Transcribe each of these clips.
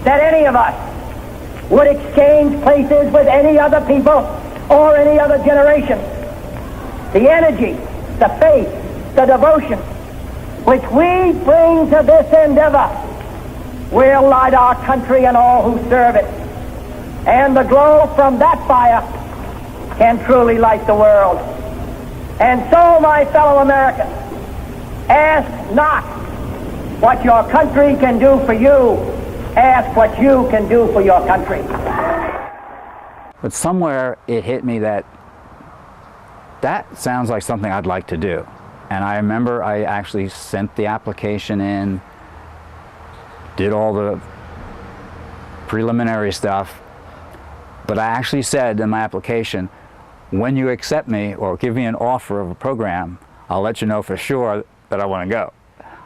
that any of us would exchange places with any other people or any other generation. The energy, the faith, the devotion which we bring to this endeavor will light our country and all who serve it. And the glow from that fire can truly light the world. And so, my fellow Americans, ask not what your country can do for you. Ask what you can do for your country. But somewhere it hit me that sounds like something I'd like to do. And I remember I actually sent the application in, did all the preliminary stuff, but I actually said in my application, when you accept me or give me an offer of a program, I'll let you know for sure that I want to go.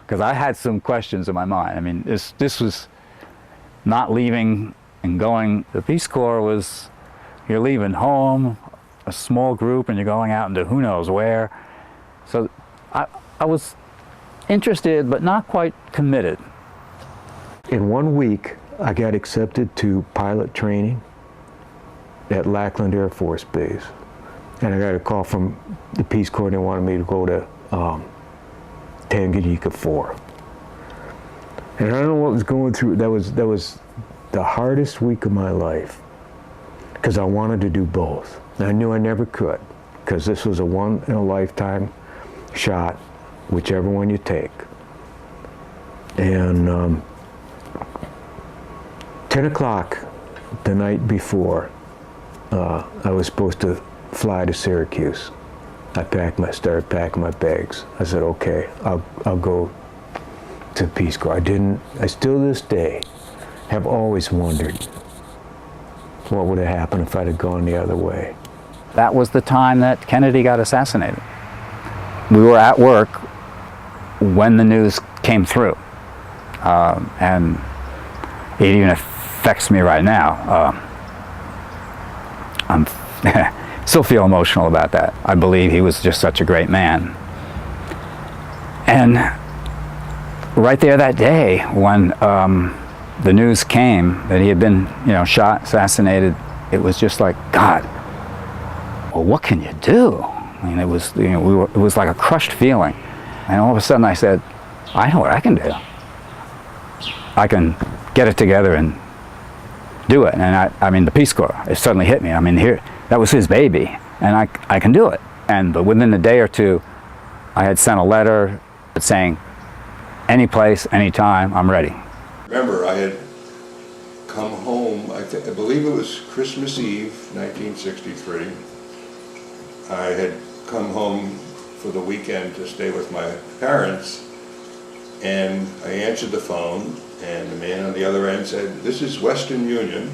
Because I had some questions in my mind. I mean, this was not leaving and going. The Peace Corps was, you're leaving home, a small group, and you're going out into who knows where. So I was interested, but not quite committed. In 1 week, I got accepted to pilot training at Lackland Air Force Base. And I got a call from the Peace Corps. They wanted me to go to Tanganyika 4. And I don't know what was going through. That was the hardest week of my life, because I wanted to do both. And I knew I never could, because this was a one-in-a-lifetime shot, whichever one you take. And 10 o'clock the night before, I was supposed to fly to Syracuse. I started packing my bags. I said, okay, I'll go to the Peace Corps. I still to this day have always wondered what would have happened if I'd have gone the other way. That was the time that Kennedy got assassinated. We were at work when the news came through. And it even affects me right now. I'm still feel emotional about that. I believe he was just such a great man. And right there that day when the news came that he had been, shot, assassinated, it was just like, God, well, what can you do? I mean, it was, it was like a crushed feeling. And all of a sudden I said, I know what I can do. I can get it together and do it. And I mean, the Peace Corps, it suddenly hit me. I mean, here, that was his baby, and I can do it. But within a day or two, I had sent a letter saying, any place, anytime, I'm ready. Remember, I had come home, I believe it was Christmas Eve, 1963. I had come home for the weekend to stay with my parents, and I answered the phone, and the man on the other end said, this is Western Union.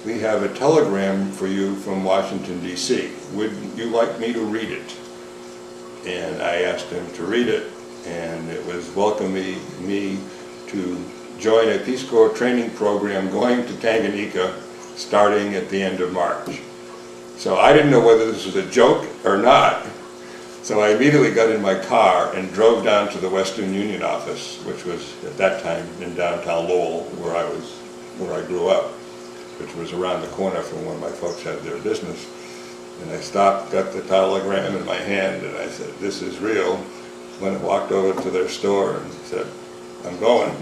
We have a telegram for you from Washington, D.C. Would you like me to read it? And I asked him to read it, and it was welcoming me to join a Peace Corps training program going to Tanganyika starting at the end of March. So I didn't know whether this was a joke or not. So I immediately got in my car and drove down to the Western Union office, which was at that time in downtown Lowell, where I grew up, which was around the corner from where my folks had their business. And I stopped, got the telegram in my hand, and I said, this is real. Went and walked over to their store and said, I'm going,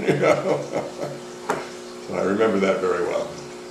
So I remember that very well.